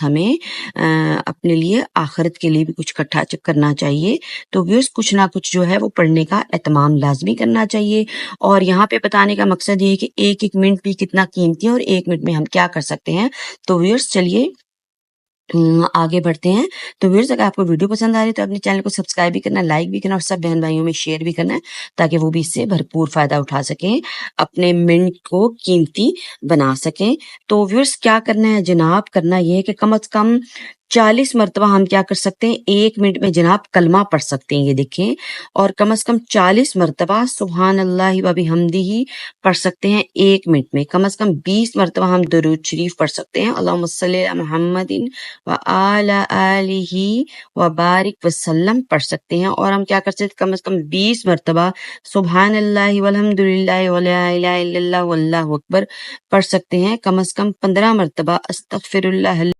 साथ हमें अपने लिए आखिरत के लिए भी कुछ इकट्ठा करना चाहिए। तो व्यूअर्स कुछ ना कुछ जो है वो पढ़ने का एहतमाम लाजमी करना चाहिए। और यहाँ पे बताने का मकसद ये है कि एक एक मिनट भी कितना कीमती है और एक मिनट में हम क्या कर सकते हैं। तो व्यूअर्स चलिए आगे बढ़ते हैं। तो व्यूअर्स अगर आपको वीडियो पसंद आ रही है तो अपने चैनल को सब्सक्राइब भी करना, लाइक भी करना और सब बहन भाइयों में शेयर भी करना है ताकि वो भी इससे भरपूर फायदा उठा सकें, अपने मिनट को कीमती बना सकें। तो व्यूअर्स क्या करना है जनाब, करना ये है कि कम से कम 40 मरतबा हम क्या कर सकते हैं, एक मिनट में जनाब कलमा पढ़ सकते हैं, ये देखें। और कम से कम 40 मरतबा सुभान अल्लाह व बिहम्दिही पढ़ सकते हैं एक मिनट में। कम से कम 20 मरतबा हम दुरूद शरीफ पढ़ सकते हैं, अल्लाहुम्मा सल्ली अला मुहम्मदिन व आला आलिही व बारिक वसल्लम पढ़ सकते हैं। और हम क्या कर सकते हैं, कम से कम 20 मरतबा सुभान अल्लाह वल्हम्दुलिल्लाह वला इलाहा इल्लल्लाह वल्लाहु अकबर पढ़ सकते हैं। कम से कम 15 मरतबा अस्तगफिरुल्लाह